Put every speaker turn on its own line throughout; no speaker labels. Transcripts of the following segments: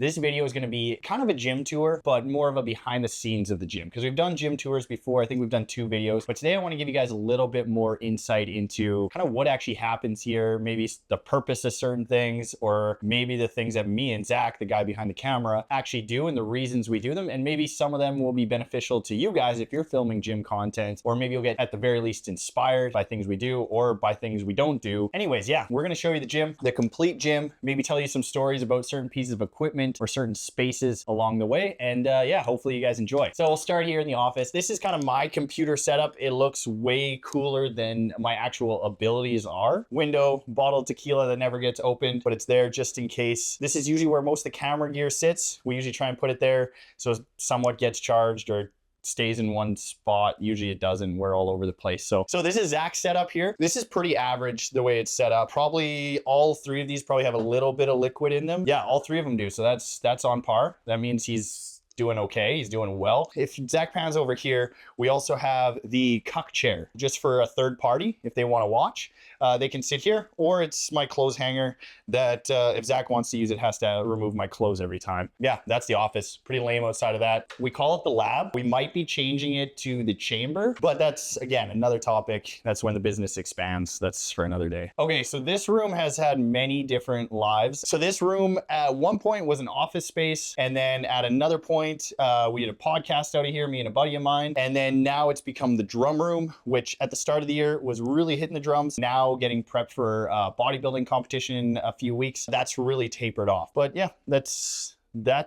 This video is going to be kind of a gym tour, but more of a behind the scenes of the gym, because we've done gym tours before. I think we've done 2 videos, but today I want to give you guys a little bit more insight into kind of what actually happens here, maybe the purpose of certain things, or maybe the things that me and Zach, the guy behind the camera, actually do and the reasons we do them. And maybe some of them will be beneficial to you guys if you're filming gym content, or maybe you'll get at the very least inspired by things we do or by things we don't do. Anyways, yeah, we're going to show you the gym, the complete gym, maybe tell you some stories about certain pieces of equipment or certain spaces along the way. And yeah, hopefully you guys enjoy. So we'll start here in the office. This is kind of my computer setup. It looks way cooler than my actual abilities are. Window, bottle of tequila that never gets opened, but it's there just in case. This is usually where most of the camera gear sits. We usually try and put it there so somewhat gets charged or stays in one spot. Usually it doesn't. We're all over the place. So this is Zach's setup here. This is pretty average the way it's set up. Probably all 3 of these probably have a little bit of liquid in them. Yeah, all 3 of them do. So that's on par. That means he's doing okay. He's doing well. If Zach pans over here, we also have the cuck chair just for a third party. If they want to watch, they can sit here, or it's my clothes hanger that if Zach wants to use it, has to remove my clothes every time. Yeah, that's the office. Pretty lame outside of that. We call it the lab. We might be changing it to the chamber, but that's, again, another topic. That's when the business expands. That's for another day. Okay, so this room has had many different lives. So this room at one point was an office space, and then at another point, we did a podcast out of here, me and a buddy of mine, and then now it's become the drum room, which at the start of the year was really hitting the drums. Now getting prepped for a bodybuilding competition in a few weeks. That's really tapered off. But yeah, that's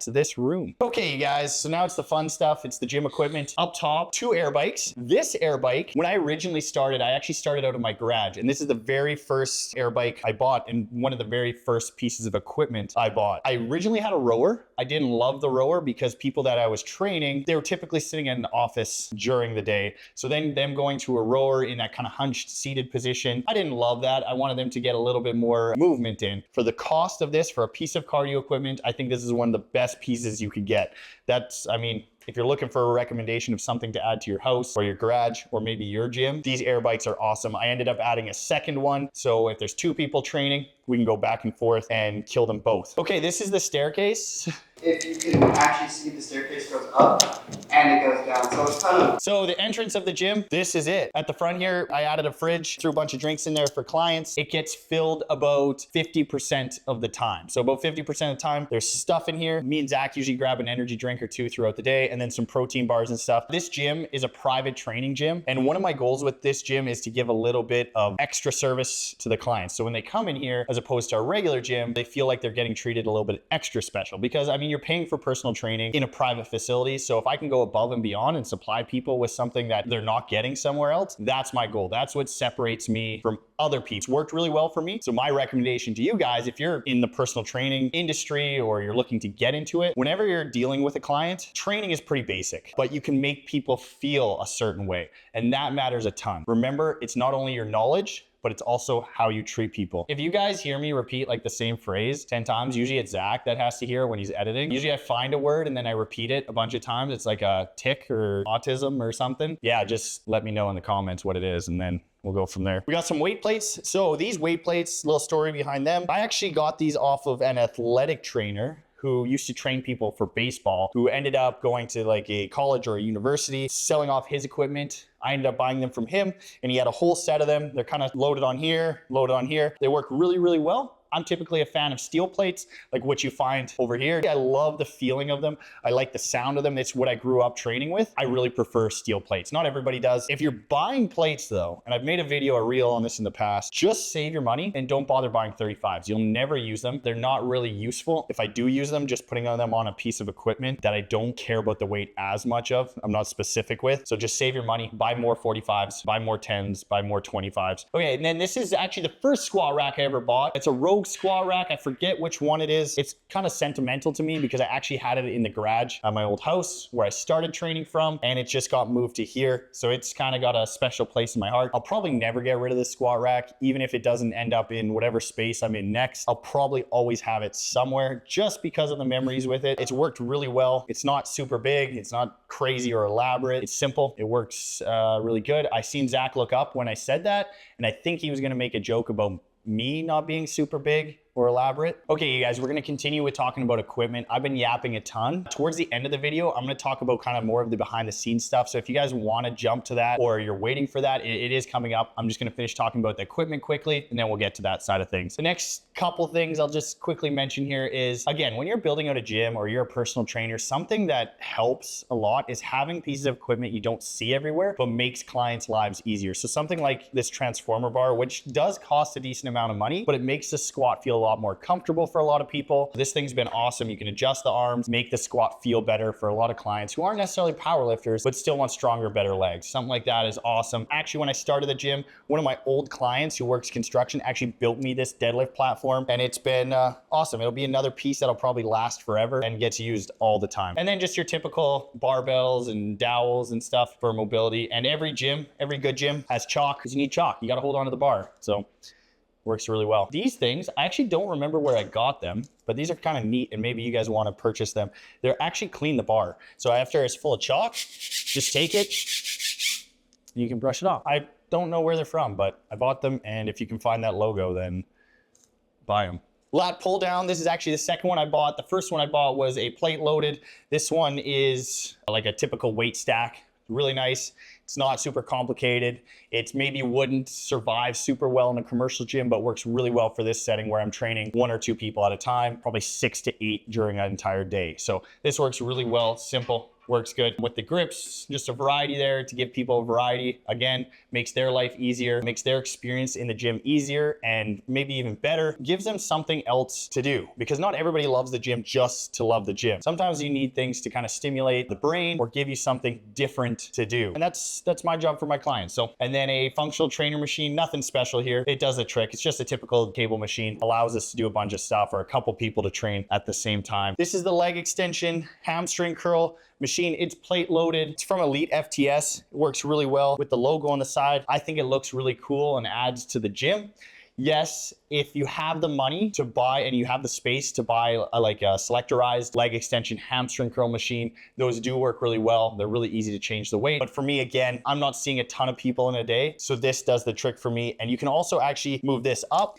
this room. Okay, you guys, so now it's the fun stuff. It's the gym equipment. Up top, 2 air bikes. This air bike, when I originally started, I actually started out of my garage, and this is the very first air bike I bought and one of the very first pieces of equipment I bought. I originally had a rower. I didn't love the rower because people that I was training, they were typically sitting in an office during the day. So then them going to a rower in that kind of hunched seated position, I didn't love that. I wanted them to get a little bit more movement in. For the cost of this, for a piece of cardio equipment, I think this is one of the best pieces you could get. That's, I mean, if you're looking for a recommendation of something to add to your house or your garage or maybe your gym, these air bikes are awesome. I ended up adding a second one. So if there's 2 people training, we can go back and forth and kill them both. Okay, this is the staircase.
If you can actually see, the staircase goes up and it goes down. So it's kind of...
So the entrance of the gym, this is it. At the front here, I added a fridge, threw a bunch of drinks in there for clients. It gets filled about 50% of the time. So about 50% of the time, there's stuff in here. Me and Zach usually grab an energy drink or 2 throughout the day, and then some protein bars and stuff. This gym is a private training gym. And one of my goals with this gym is to give a little bit of extra service to the clients. So when they come in here, as opposed to our regular gym, they feel like they're getting treated a little bit extra special, because I mean, you're paying for personal training in a private facility. So if I can go above and beyond and supply people with something that they're not getting somewhere else, that's my goal. That's what separates me from other people. It's worked really well for me. So my recommendation to you guys, if you're in the personal training industry or you're looking to get into it, whenever you're dealing with a client, training is pretty basic, but you can make people feel a certain way. And that matters a ton. Remember, it's not only your knowledge, but it's also how you treat people. If you guys hear me repeat like the same phrase 10 times, usually it's Zach that has to hear when he's editing. Usually I find a word and then I repeat it a bunch of times. It's like a tic or autism or something. Yeah, just let me know in the comments what it is, and then we'll go from there. We got some weight plates. So these weight plates, little story behind them. I actually got these off of an athletic trainer who used to train people for baseball, who ended up going to like a college or a university, selling off his equipment. I ended up buying them from him, and he had a whole set of them. They're kind of loaded on here, loaded on here. They work really, really well. I'm typically a fan of steel plates, like what you find over here. I love the feeling of them. I like the sound of them. It's what I grew up training with. I really prefer steel plates. Not everybody does. If you're buying plates though, and I've made a video, a reel on this in the past, just save your money and don't bother buying 35s. You'll never use them. They're not really useful. If I do use them, just putting them on a piece of equipment that I don't care about the weight as much of, I'm not specific with. So just save your money, buy more 45s, buy more 10s, buy more 25s. Okay, and then this is actually the first squat rack I ever bought. It's a Rogue squat rack. I forget which one it is. It's kind of sentimental to me because I actually had it in the garage at my old house where I started training from, and it just got moved to here. So it's kind of got a special place in my heart. I'll probably never get rid of this squat rack, even if it doesn't end up in whatever space I'm in next. I'll probably always have it somewhere just because of the memories with it. It's worked really well. It's not super big. It's not crazy or elaborate. It's simple. It works really good. I seen Zach look up when I said that, and I think he was going to make a joke about me not being super big, or elaborate. Okay, you guys, we're gonna continue with talking about equipment. I've been yapping a ton. Towards the end of the video, I'm gonna talk about kind of more of the behind the scenes stuff. So if you guys wanna jump to that or you're waiting for that, it is coming up. I'm just gonna finish talking about the equipment quickly and then we'll get to that side of things. The next couple things I'll just quickly mention here is, again, when you're building out a gym or you're a personal trainer, something that helps a lot is having pieces of equipment you don't see everywhere, but makes clients' lives easier. So something like this transformer bar, which does cost a decent amount of money, but it makes the squat feel a lot more comfortable for a lot of people. This thing's been awesome. You can adjust the arms, make the squat feel better for a lot of clients who aren't necessarily power lifters, but still want stronger, better legs. Something like that is awesome. Actually, when I started the gym, one of my old clients who works construction actually built me this deadlift platform, and it's been awesome. It'll be another piece that'll probably last forever and gets used all the time. And then just your typical barbells and dowels and stuff for mobility. And every gym, every good gym has chalk, because you need chalk. You got to hold on to the bar. So works really well. These things, I actually don't remember where I got them, but these are kind of neat and maybe you guys want to purchase them. They're actually clean the bar. So after it's full of chalk, just take it, you can brush it off. I don't know where they're from, but I bought them, and if you can find that logo, then buy them. Lat pull down, this is actually the second one I bought. The first one I bought was a plate loaded. This one is like a typical weight stack. Really nice. It's not super complicated. It's maybe wouldn't survive super well in a commercial gym, but works really well for this setting where I'm training 1 or 2 people at a time, probably 6 to 8 during an entire day. So this works really well, simple. Works good with the grips, just a variety there to give people a variety. Again, makes their life easier, makes their experience in the gym easier, and maybe even better, gives them something else to do, because not everybody loves the gym just to love the gym. Sometimes you need things to kind of stimulate the brain or give you something different to do. And that's my job for my clients. So, and then a functional trainer machine, nothing special here. It does a trick. It's just a typical cable machine, allows us to do a bunch of stuff or a couple people to train at the same time. This is the leg extension, hamstring curl machine. It's plate loaded. It's from Elite FTS. It works really well with the logo on the side. I think it looks really cool and adds to the gym. Yes, if you have the money to buy and you have the space to buy like a selectorized leg extension hamstring curl machine, those do work really well. They're really easy to change the weight. But for me, again, I'm not seeing a ton of people in a day, so this does the trick for me. And you can also actually move this up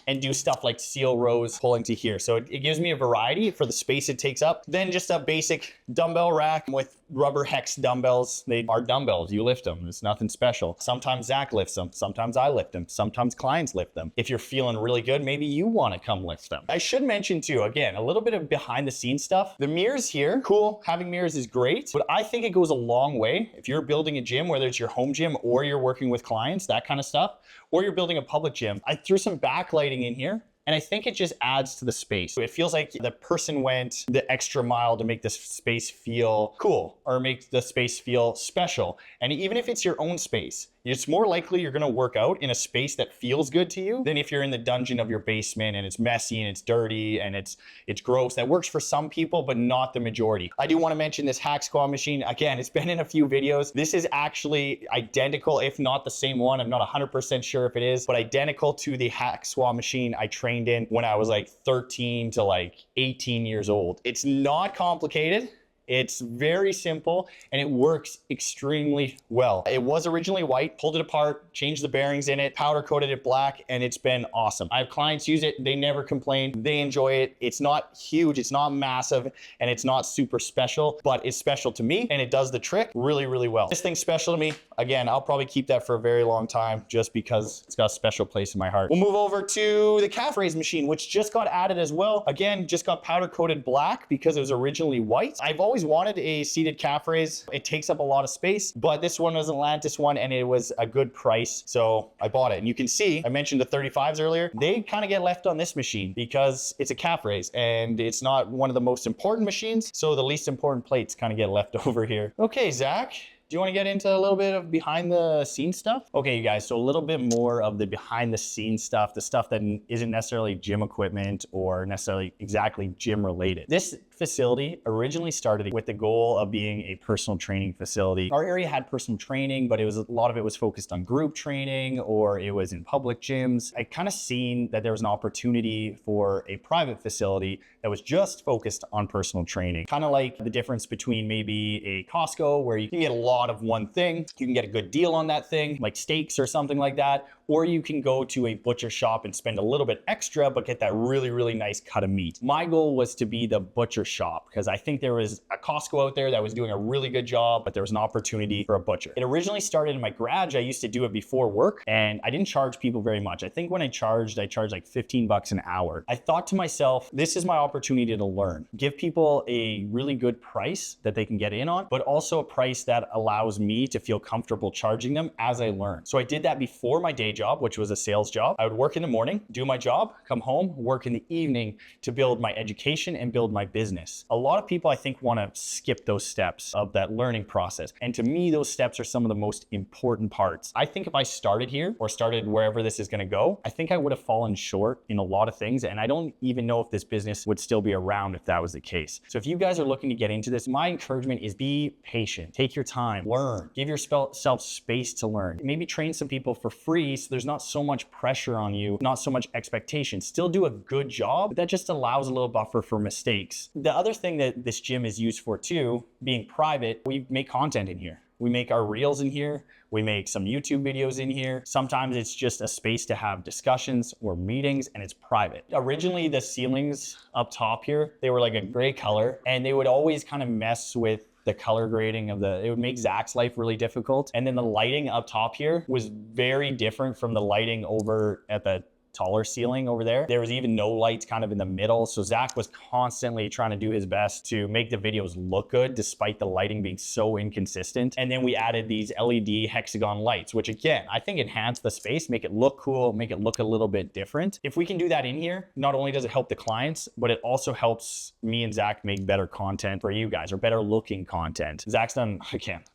and do stuff like seal rows pulling to here. So it gives me a variety for the space it takes up. Then just a basic dumbbell rack with rubber hex dumbbells. They are dumbbells, you lift them, it's nothing special. Sometimes Zach lifts them, sometimes I lift them, sometimes clients lift them. If you're feeling really good, maybe you wanna come lift them. I should mention too, again, a little bit of behind the scenes stuff. The mirrors here, cool, having mirrors is great, but I think it goes a long way. If you're building a gym, whether it's your home gym or you're working with clients, that kind of stuff, or you're building a public gym, I threw some backlighting in here. And I think it just adds to the space. It feels like the person went the extra mile to make this space feel cool or make the space feel special. And even if it's your own space, it's more likely you're gonna work out in a space that feels good to you than if you're in the dungeon of your basement and it's messy and it's dirty and it's gross. That works for some people, but not the majority. I do wanna mention this hack squat machine. Again, it's been in a few videos. This is actually identical, if not the same one. I'm not 100% sure if it is, but identical to the hack squat machine I trained in when I was like 13 to like 18 years old. It's not complicated. It's very simple and it works extremely well. It was originally white, pulled it apart, changed the bearings in it, powder coated it black, and it's been awesome. I have clients use it, they never complain, they enjoy it. It's not huge, it's not massive, and it's not super special, but it's special to me and it does the trick really, really well. This thing's special to me. Again, I'll probably keep that for a very long time just because it's got a special place in my heart. We'll move over to the calf raise machine, which just got added as well. Again, just got powder coated black because it was originally white. I've always wanted a seated calf raise. It takes up a lot of space, but this one was an Atlantis one and it was a good price, so I bought it. And you can see, I mentioned the 35s earlier, they kind of get left on this machine because it's a calf raise and it's not one of the most important machines, so the least important plates kind of get left over here. Okay, Zach, do you want to get into a little bit of behind the scenes stuff? Okay, you guys, so a little bit more of the behind the scenes stuff, the stuff that isn't necessarily gym equipment or necessarily exactly gym related. This facility originally started with the goal of being a personal training facility. Our area had personal training, but a lot of it was focused on group training or it was in public gyms. I kind of seen that there was an opportunity for a private facility that was just focused on personal training. Kind of like the difference between maybe a Costco where you can get a lot lot of one thing. You can get a good deal on that thing, like steaks or something like that, or you can go to a butcher shop and spend a little bit extra, but get that really, really nice cut of meat. My goal was to be the butcher shop because I think there was a Costco out there that was doing a really good job, but there was an opportunity for a butcher. It originally started in my garage. I used to do it before work and I didn't charge people very much. I think when I charged like 15 bucks an hour. I thought to myself, this is my opportunity to learn. Give people a really good price that they can get in on, but also a price that allows me to feel comfortable charging them as I learn. So I did that before my day job, which was a sales job. I would work in the morning, do my job, come home, work in the evening to build my education and build my business. A lot of people, I think, want to skip those steps of that learning process. And to me, those steps are some of the most important parts. I think if I started here or started wherever this is going to go, I think I would have fallen short in a lot of things. And I don't even know if this business would still be around if that was the case. So if you guys are looking to get into this, my encouragement is be patient, take your time, learn, give yourself space to learn. Maybe train some people for free so there's not so much pressure on you, not so much expectation. Still do a good job, but that just allows a little buffer for mistakes. The other thing that this gym is used for too, being private, we make content in here. We make our reels in here. We make some YouTube videos in here. Sometimes it's just a space to have discussions or meetings and it's private. Originally, the ceilings up top here, they were like a gray color and they would always kind of mess with the color grading of it would make Zach's life really difficult. And then the lighting up top here was very different from the lighting over at the taller ceiling over there. There was even no lights kind of in the middle. So Zach was constantly trying to do his best to make the videos look good despite the lighting being so inconsistent. And then we added these LED hexagon lights, which again, I think enhance the space, make it look cool, make it look a little bit different. If we can do that in here, not only does it help the clients, but it also helps me and Zach make better content for you guys or better looking content. Zach's done,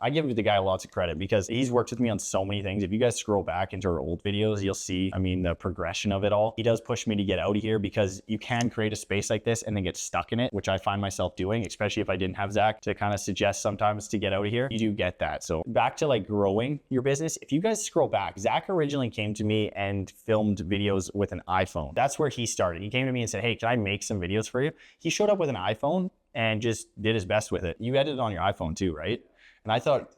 I give the guy lots of credit because he's worked with me on so many things. If you guys scroll back into our old videos, you'll see, the progression of it all. He does push me to get out of here because you can create a space like this and then get stuck in it, which I find myself doing, especially if I didn't have Zach to kind of suggest sometimes to get out of here. You do get that. So back to like growing your business. If you guys scroll back, Zach originally came to me and filmed videos with an iPhone. That's where he started. He came to me and said, hey, can I make some videos for you? He showed up with an iPhone and just did his best with it. You edited on your iPhone too, right? And I thought,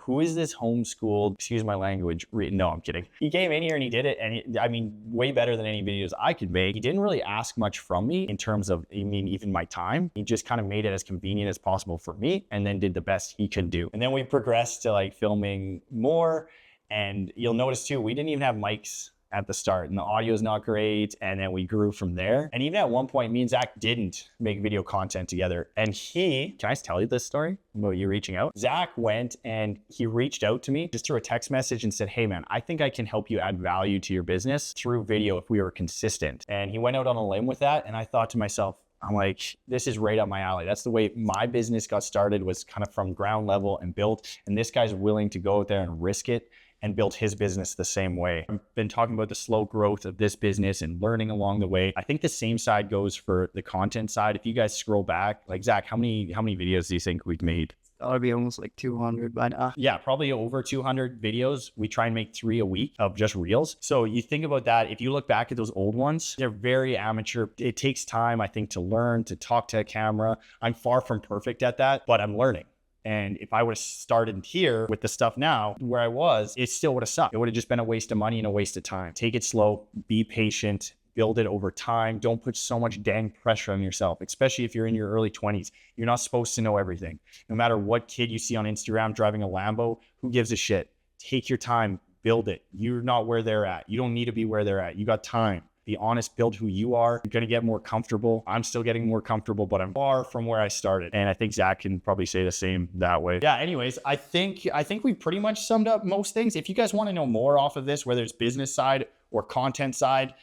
who is this homeschooled, excuse my language, no, I'm kidding. He came in here and he did it. And way better than any videos I could make. He didn't really ask much from me in terms of, even my time. He just kind of made it as convenient as possible for me and then did the best he could do. And then we progressed to like filming more. And you'll notice too, we didn't even have mics at the start and the audio is not great. And then we grew from there. And even at one point, me and Zach didn't make video content together. And can I tell you this story about you reaching out? Zach went and he reached out to me just through a text message and said, hey man, I think I can help you add value to your business through video if we were consistent. And he went out on a limb with that. And I thought to myself, I'm like, this is right up my alley. That's the way my business got started, was kind of from ground level and built. And this guy's willing to go out there and risk it and built his business the same way. I've been talking about the slow growth of this business and learning along the way. I think the same side goes for the content side. If you guys scroll back, like Zach, how many videos do you think we've made?
That'll be almost like 200 by now.
Yeah, probably over 200 videos. We try and make 3 a week of just reels. So you think about that. If you look back at those old ones, they're very amateur. It takes time, I think, to learn, to talk to a camera. I'm far from perfect at that, but I'm learning. And if I would have started here with the stuff now where I was, it still would have sucked. It would have just been a waste of money and a waste of time. Take it slow, be patient, build it over time. Don't put so much dang pressure on yourself, especially if you're in your early 20s. You're not supposed to know everything. No matter what kid you see on Instagram driving a Lambo, who gives a shit? Take your time, build it. You're not where they're at. You don't need to be where they're at. You got time. Be honest, build who you are. You're going to get more comfortable. I'm still getting more comfortable, but I'm far from where I started. And I think Zach can probably say the same that way. Yeah, anyways, I think we pretty much summed up most things. If you guys want to know more off of this, whether it's business side or content side,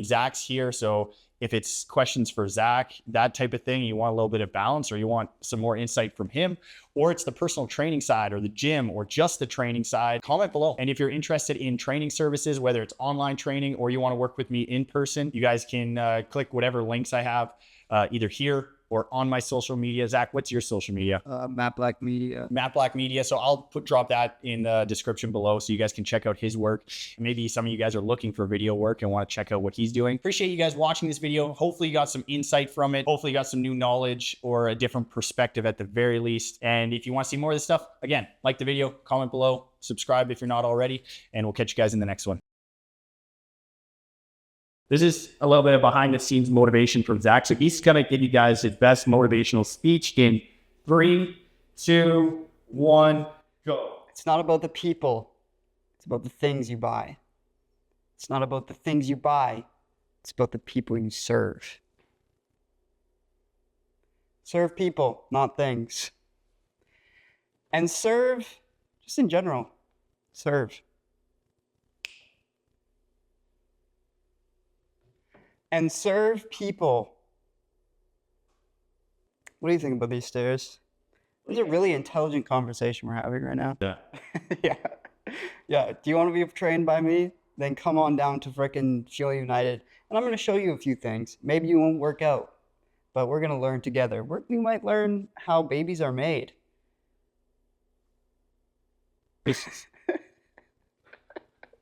Zach's here. So if it's questions for Zach, that type of thing, you want a little bit of balance or you want some more insight from him, or it's the personal training side or the gym or just the training side, comment below. And if you're interested in training services, whether it's online training or you want to work with me in person, you guys can click whatever links I have either here or on my social media. Zach, what's your social media?
Matt Black Media.
Matt Black Media. So I'll drop that in the description below so you guys can check out his work. Maybe some of you guys are looking for video work and want to check out what he's doing. Appreciate you guys watching this video. Hopefully you got some insight from it. Hopefully you got some new knowledge or a different perspective at the very least. And if you want to see more of this stuff, again, like the video, comment below, subscribe if you're not already, and we'll catch you guys in the next one. This is a little bit of behind the scenes motivation from Zach. So he's going to give you guys his best motivational speech in 3, 2, 1, go.
It's not about the people. It's about the things you buy. It's not about the things you buy. It's about the people you serve. Serve people, not things. And serve, just in general, serve. And serve people. What do you think about these stairs? This is a really intelligent conversation we're having right now.
Yeah.
Yeah. Yeah. Do you want to be trained by me? Then come on down to frickin' Show United. And I'm going to show you a few things. Maybe you won't work out, but we're going to learn together. We might learn how babies are made.